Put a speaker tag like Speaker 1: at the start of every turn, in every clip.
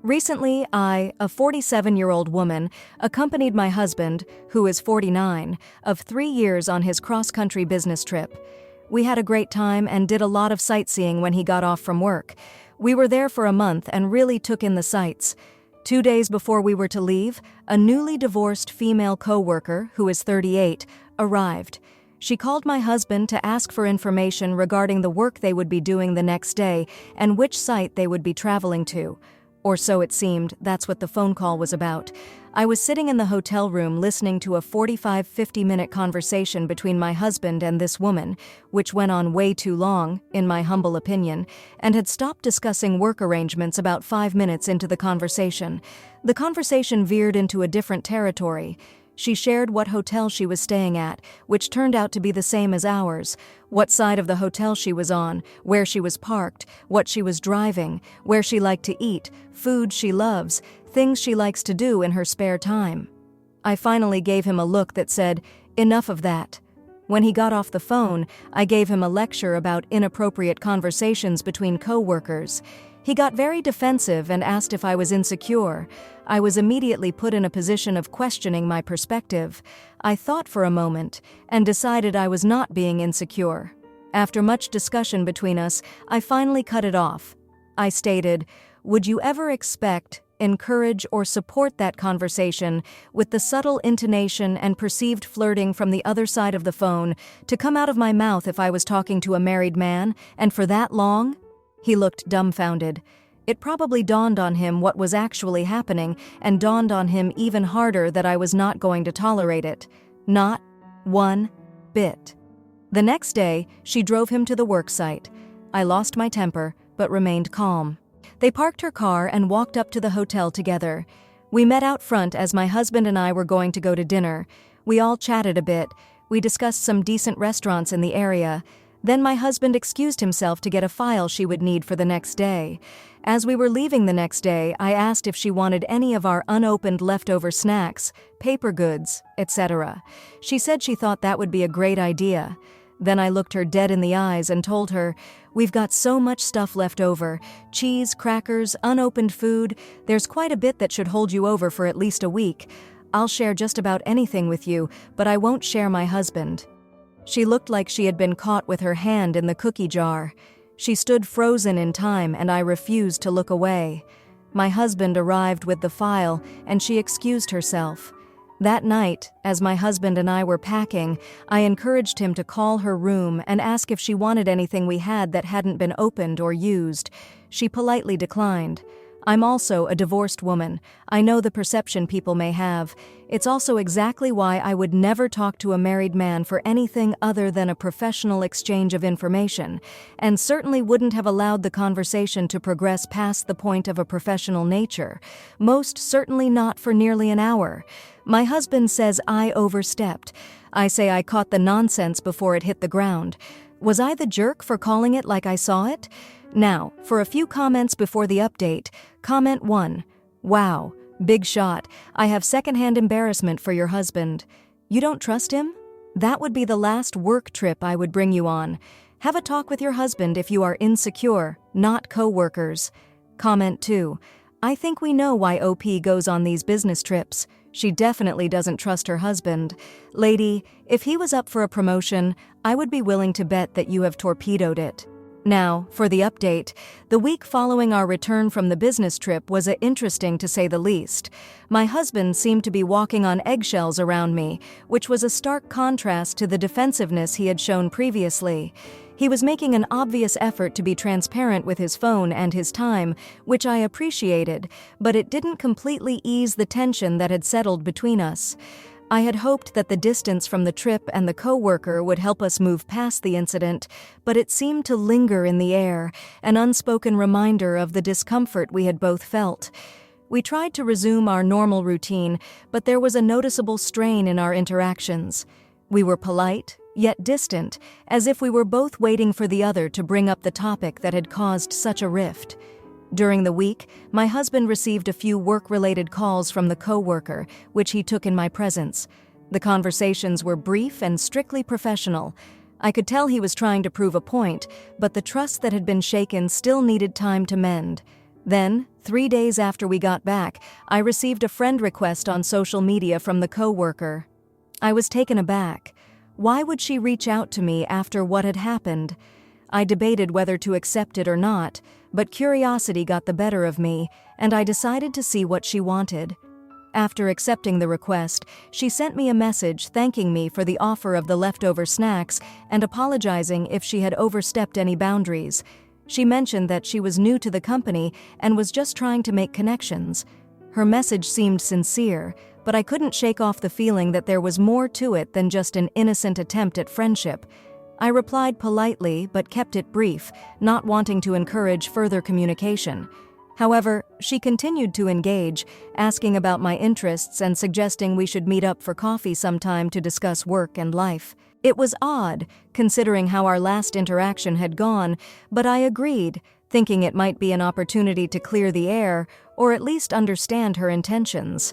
Speaker 1: Recently, I, a 47-year-old woman, accompanied my husband, who is 49, of 3 years on his cross-country business trip. We had a great time and did a lot of sightseeing when he got off from work. We were there for a month and really took in the sights. 2 days before we were to leave, a newly divorced female coworker, who is 38, arrived. She called my husband to ask for information regarding the work they would be doing the next day and which site they would be traveling to. Or so it seemed, that's what the phone call was about. I was sitting in the hotel room listening to a 45-50-minute conversation between my husband and this woman, which went on way too long, in my humble opinion, and had stopped discussing work arrangements about 5 minutes into the conversation. The conversation veered into a different territory. She shared what hotel she was staying at, which turned out to be the same as ours, what side of the hotel she was on, where she was parked, what she was driving, where she liked to eat, food she loves, things she likes to do in her spare time. I finally gave him a look that said, "Enough of that." When he got off the phone, I gave him a lecture about inappropriate conversations between coworkers. He got very defensive and asked if I was insecure. I was immediately put in a position of questioning my perspective. I thought for a moment and decided I was not being insecure. After much discussion between us, I finally cut it off. I stated, "Would you ever expect, encourage, or support that conversation with the subtle intonation and perceived flirting from the other side of the phone to come out of my mouth if I was talking to a married man, and for that long?" He looked dumbfounded. It probably dawned on him what was actually happening, and dawned on him even harder that I was not going to tolerate it. Not one bit. The next day, she drove him to the work site. I lost my temper, but remained calm. They parked her car and walked up to the hotel together. We met out front as my husband and I were going to go to dinner. We all chatted a bit. We discussed some decent restaurants in the area. Then my husband excused himself to get a file she would need for the next day. As we were leaving the next day, I asked if she wanted any of our unopened leftover snacks, paper goods, etc. She said she thought that would be a great idea. Then I looked her dead in the eyes and told her, "We've got so much stuff left over. Cheese, crackers, unopened food. There's quite a bit that should hold you over for at least a week. I'll share just about anything with you, but I won't share my husband." She looked like she had been caught with her hand in the cookie jar. She stood frozen in time, and I refused to look away. My husband arrived with the file, and she excused herself. That night, as my husband and I were packing, I encouraged him to call her room and ask if she wanted anything we had that hadn't been opened or used. She politely declined. I'm also a divorced woman. I know the perception people may have. It's also exactly why I would never talk to a married man for anything other than a professional exchange of information, and certainly wouldn't have allowed the conversation to progress past the point of a professional nature. Most certainly not for nearly an hour. My husband says I overstepped. I say I caught the nonsense before it hit the ground. Was I the jerk for calling it like I saw it? Now, for a few comments before the update. Comment 1. Wow, big shot. I have secondhand embarrassment for your husband. You don't trust him? That would be the last work trip I would bring you on. Have a talk with your husband if you are insecure, not coworkers. Comment 2. I think we know why OP goes on these business trips. She definitely doesn't trust her husband. Lady, if he was up for a promotion, I would be willing to bet that you have torpedoed it. Now, for the update. The week following our return from the business trip was interesting to say the least. My husband seemed to be walking on eggshells around me, which was a stark contrast to the defensiveness he had shown previously. He was making an obvious effort to be transparent with his phone and his time, which I appreciated, but it didn't completely ease the tension that had settled between us. I had hoped that the distance from the trip and the coworker would help us move past the incident, but it seemed to linger in the air, an unspoken reminder of the discomfort we had both felt. We tried to resume our normal routine, but there was a noticeable strain in our interactions. We were polite, yet distant, as if we were both waiting for the other to bring up the topic that had caused such a rift. During the week, my husband received a few work-related calls from the coworker, which he took in my presence. The conversations were brief and strictly professional. I could tell he was trying to prove a point, but the trust that had been shaken still needed time to mend. Then, 3 days after we got back, I received a friend request on social media from the coworker. I was taken aback. Why would she reach out to me after what had happened? I debated whether to accept it or not, but curiosity got the better of me, and I decided to see what she wanted. After accepting the request, she sent me a message thanking me for the offer of the leftover snacks and apologizing if she had overstepped any boundaries. She mentioned that she was new to the company and was just trying to make connections. Her message seemed sincere, but I couldn't shake off the feeling that there was more to it than just an innocent attempt at friendship. I replied politely but kept it brief, not wanting to encourage further communication. However, she continued to engage, asking about my interests and suggesting we should meet up for coffee sometime to discuss work and life. It was odd, considering how our last interaction had gone, but I agreed, thinking it might be an opportunity to clear the air or at least understand her intentions.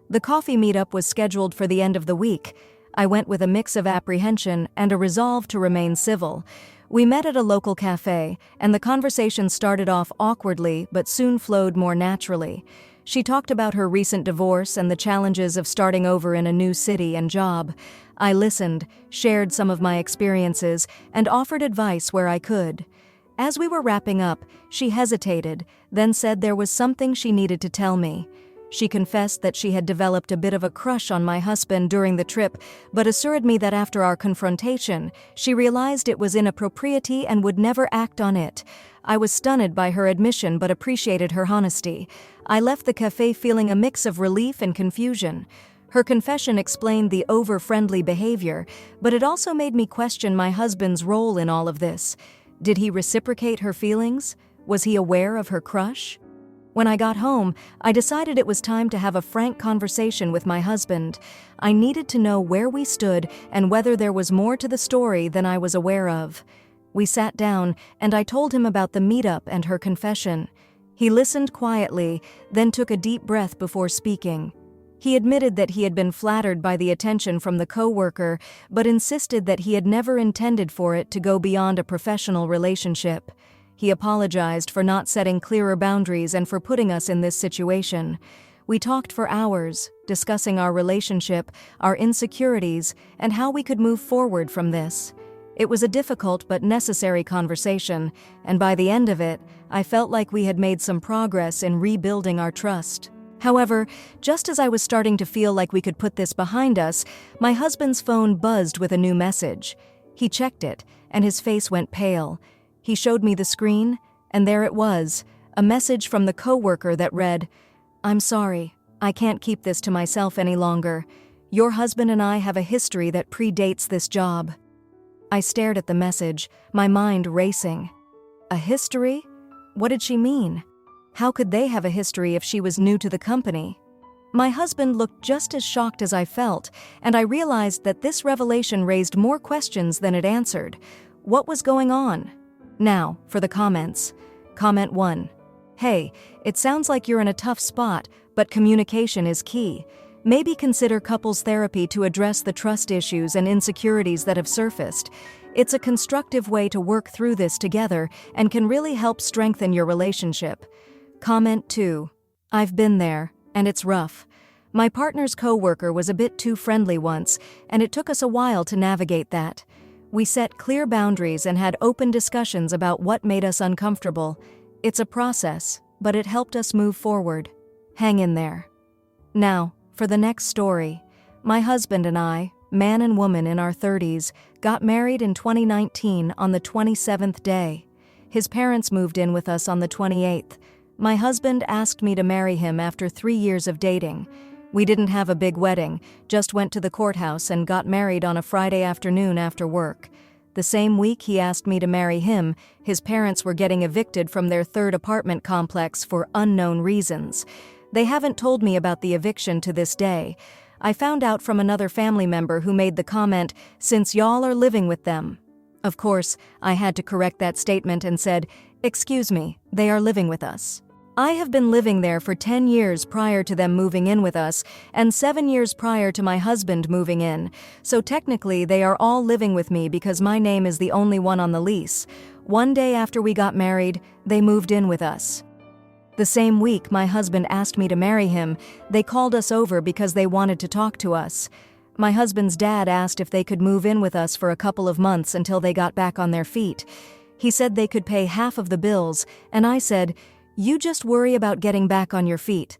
Speaker 1: The coffee meetup was scheduled for the end of the week. I went with a mix of apprehension and a resolve to remain civil. We met at a local cafe, and the conversation started off awkwardly but soon flowed more naturally. She talked about her recent divorce and the challenges of starting over in a new city and job. I listened, shared some of my experiences, and offered advice where I could. As we were wrapping up, she hesitated, then said there was something she needed to tell me. She confessed that she had developed a bit of a crush on my husband during the trip, but assured me that after our confrontation, she realized it was inappropriate and would never act on it. I was stunned by her admission but appreciated her honesty. I left the cafe feeling a mix of relief and confusion. Her confession explained the over-friendly behavior, but it also made me question my husband's role in all of this. Did he reciprocate her feelings? Was he aware of her crush? When I got home, I decided it was time to have a frank conversation with my husband. I needed to know where we stood and whether there was more to the story than I was aware of. We sat down, and I told him about the meetup and her confession. He listened quietly, then took a deep breath before speaking. He admitted that he had been flattered by the attention from the coworker, but insisted that he had never intended for it to go beyond a professional relationship. He apologized for not setting clearer boundaries and for putting us in this situation. We talked for hours, discussing our relationship, our insecurities, and how we could move forward from this. It was a difficult but necessary conversation, and by the end of it, I felt like we had made some progress in rebuilding our trust. However, just as I was starting to feel like we could put this behind us, my husband's phone buzzed with a new message. He checked it, and his face went pale. He showed me the screen, and there it was, a message from the coworker that read, "I'm sorry, I can't keep this to myself any longer. Your husband and I have a history that predates this job." I stared at the message, my mind racing. A history? What did she mean? How could they have a history if she was new to the company? My husband looked just as shocked as I felt, and I realized that this revelation raised more questions than it answered. What was going on? Now, for the comments. Comment 1. Hey, it sounds like you're in a tough spot, but communication is key. Maybe consider couples therapy to address the trust issues and insecurities that have surfaced. It's a constructive way to work through this together and can really help strengthen your relationship. Comment 2. I've been there, and it's rough. My partner's coworker was a bit too friendly once, and it took us a while to navigate that. We set clear boundaries and had open discussions about what made us uncomfortable. It's a process, but it helped us move forward. Hang in there. Now, for the next story. My husband and I, man and woman in our 30s, got married in 2019 on the 27th day. His parents moved in with us on the 28th. My husband asked me to marry him after 3 years of dating. We didn't have a big wedding, just went to the courthouse and got married on a Friday afternoon after work. The same week he asked me to marry him, his parents were getting evicted from their third apartment complex for unknown reasons. They haven't told me about the eviction to this day. I found out from another family member who made the comment, "Since y'all are living with them." Of course, I had to correct that statement and said, "Excuse me, they are living with us." I have been living there for 10 years prior to them moving in with us, and 7 years prior to my husband moving in, so technically they are all living with me because my name is the only one on the lease. One day after we got married, they moved in with us. The same week my husband asked me to marry him, they called us over because they wanted to talk to us. My husband's dad asked if they could move in with us for a couple of months until they got back on their feet. He said they could pay half of the bills, and I said, "You just worry about getting back on your feet."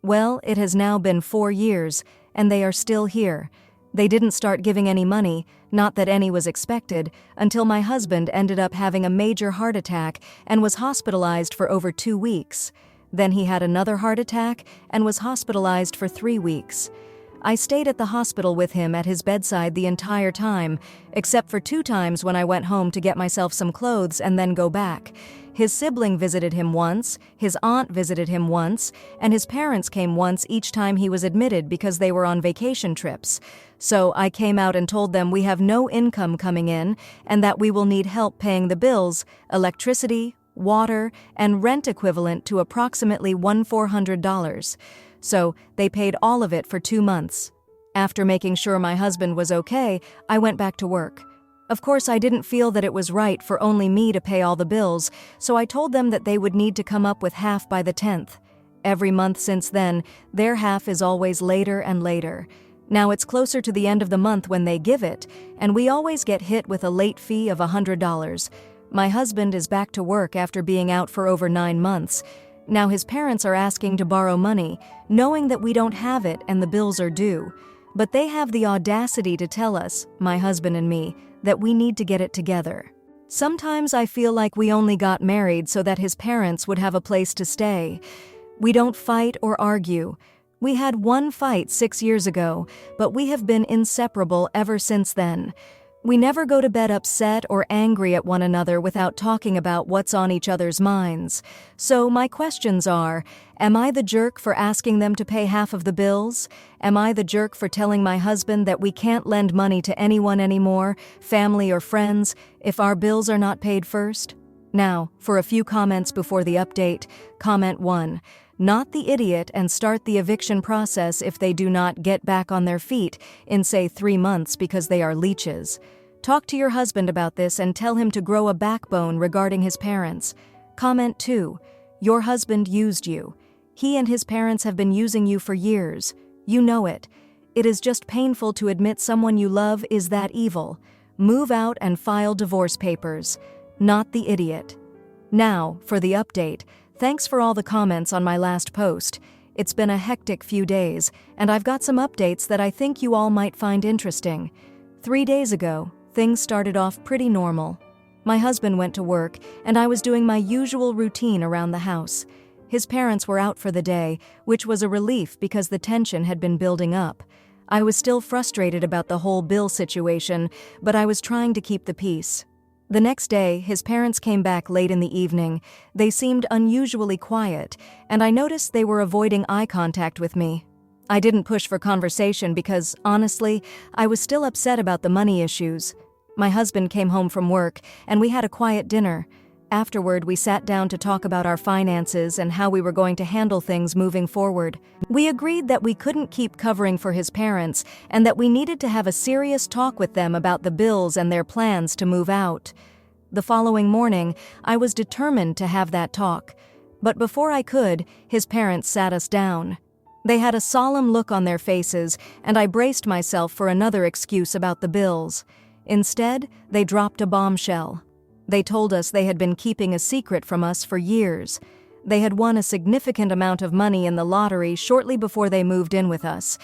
Speaker 1: Well, it has now been 4 years, and they are still here. They didn't start giving any money, not that any was expected, until my husband ended up having a major heart attack and was hospitalized for over 2 weeks. Then he had another heart attack and was hospitalized for 3 weeks. I stayed at the hospital with him at his bedside the entire time, except for 2 times when I went home to get myself some clothes and then go back. His sibling visited him once, his aunt visited him once, and his parents came once each time he was admitted because they were on vacation trips. So I came out and told them we have no income coming in and that we will need help paying the bills, electricity, water, and rent equivalent to approximately $1,400. So they paid all of it for 2 months. After making sure my husband was okay, I went back to work. Of course, I didn't feel that it was right for only me to pay all the bills, so I told them that they would need to come up with half by the 10th. Every month since then, their half is always later and later. Now it's closer to the end of the month when they give it, and we always get hit with a late fee of $100. My husband is back to work after being out for over 9 months. Now his parents are asking to borrow money, knowing that we don't have it and the bills are due. But they have the audacity to tell us, my husband and me, that we need to get it together. Sometimes I feel like we only got married so that his parents would have a place to stay. We don't fight or argue. We had one fight 6 years ago, but we have been inseparable ever since then. We never go to bed upset or angry at one another without talking about what's on each other's minds. So my questions are, am I the jerk for asking them to pay half of the bills? Am I the jerk for telling my husband that we can't lend money to anyone anymore, family or friends, if our bills are not paid first? Now, for a few comments before the update. Comment 1. Not the idiot and start the eviction process if they do not get back on their feet in, say, 3 months because they are leeches. Talk to your husband about this and tell him to grow a backbone regarding his parents. Comment 2. Your husband used you. He and his parents have been using you for years. You know it. It is just painful to admit someone you love is that evil. Move out and file divorce papers. Not the idiot. Now, for the update. Thanks for all the comments on my last post. It's been a hectic few days, and I've got some updates that I think you all might find interesting. 3 days ago, things started off pretty normal. My husband went to work, and I was doing my usual routine around the house. His parents were out for the day, which was a relief because the tension had been building up. I was still frustrated about the whole bill situation, but I was trying to keep the peace. The next day, his parents came back late in the evening. They seemed unusually quiet, and I noticed they were avoiding eye contact with me. I didn't push for conversation because, honestly, I was still upset about the money issues. My husband came home from work, and we had a quiet dinner. Afterward, we sat down to talk about our finances and how we were going to handle things moving forward. We agreed that we couldn't keep covering for his parents and that we needed to have a serious talk with them about the bills and their plans to move out. The following morning, I was determined to have that talk. But before I could, his parents sat us down. They had a solemn look on their faces, and I braced myself for another excuse about the bills. Instead, they dropped a bombshell. They told us they had been keeping a secret from us for years. They had won a significant amount of money in the lottery shortly before they moved in with us.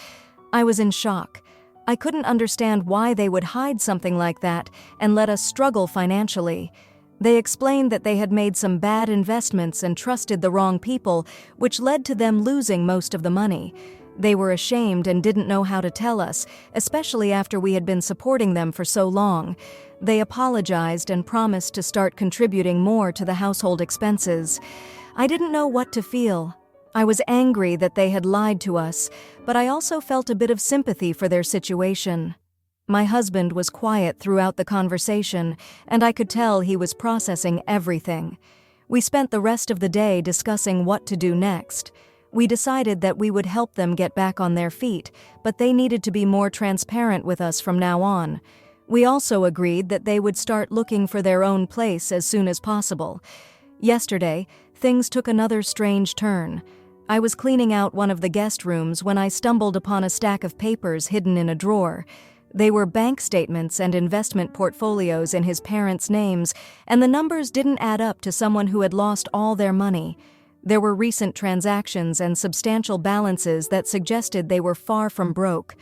Speaker 1: I was in shock. I couldn't understand why they would hide something like that and let us struggle financially. They explained that they had made some bad investments and trusted the wrong people, which led to them losing most of the money. They were ashamed and didn't know how to tell us, especially after we had been supporting them for so long. They apologized and promised to start contributing more to the household expenses. I didn't know what to feel. I was angry that they had lied to us, but I also felt a bit of sympathy for their situation. My husband was quiet throughout the conversation, and I could tell he was processing everything. We spent the rest of the day discussing what to do next. We decided that we would help them get back on their feet, but they needed to be more transparent with us from now on. We also agreed that they would start looking for their own place as soon as possible. Yesterday, things took another strange turn. I was cleaning out one of the guest rooms when I stumbled upon a stack of papers hidden in a drawer. They were bank statements and investment portfolios in his parents' names, and the numbers didn't add up to someone who had lost all their money. There were recent transactions and substantial balances that suggested they were far from broke.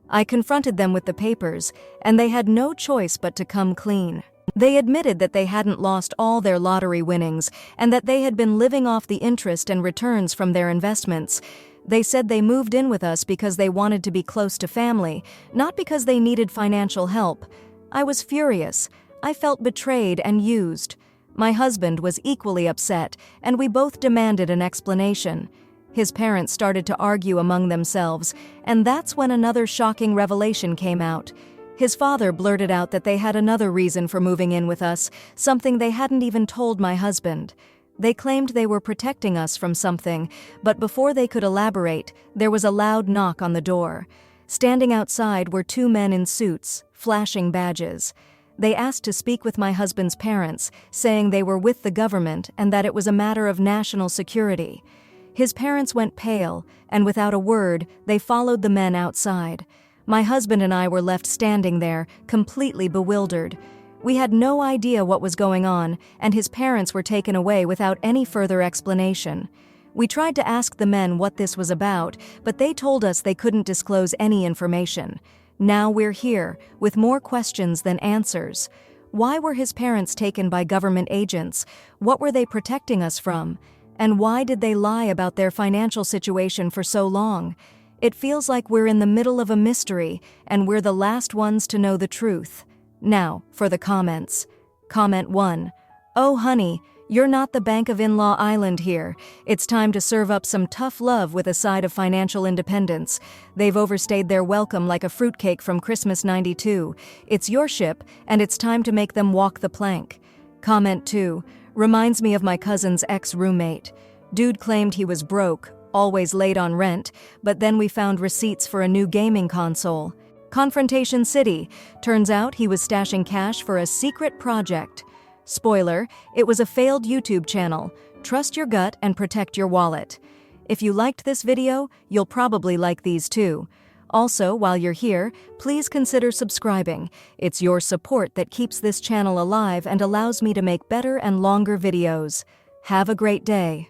Speaker 1: I confronted them with the papers, and they had no choice but to come clean. They admitted that they hadn't lost all their lottery winnings and that they had been living off the interest and returns from their investments. They said they moved in with us because they wanted to be close to family, not because they needed financial help. I was furious. I felt betrayed and used. My husband was equally upset, and we both demanded an explanation. His parents started to argue among themselves, and that's when another shocking revelation came out. His father blurted out that they had another reason for moving in with us, something they hadn't even told my husband. They claimed they were protecting us from something, but before they could elaborate, there was a loud knock on the door. Standing outside were two men in suits, flashing badges. They asked to speak with my husband's parents, saying they were with the government and that it was a matter of national security. His parents went pale, and without a word, they followed the men outside. My husband and I were left standing there, completely bewildered. We had no idea what was going on, and his parents were taken away without any further explanation. We tried to ask the men what this was about, but they told us they couldn't disclose any information. Now we're here, with more questions than answers. Why were his parents taken by government agents? What were they protecting us from? And why did they lie about their financial situation for so long? It feels like we're in the middle of a mystery, and we're the last ones to know the truth. Now, for the comments. Comment 1. Oh honey, you're not the Bank of In-Law Island here. It's time to serve up some tough love with a side of financial independence. They've overstayed their welcome like a fruitcake from Christmas '92. It's your ship, and it's time to make them walk the plank. Comment 2. Reminds me of my cousin's ex-roommate. Dude claimed he was broke, always late on rent, but then we found receipts for a new gaming console. Confrontation City. Turns out he was stashing cash for a secret project. Spoiler, it was a failed YouTube channel. Trust your gut and protect your wallet. If you liked this video, you'll probably like these too. Also, while you're here, please consider subscribing. It's your support that keeps this channel alive and allows me to make better and longer videos. Have a great day.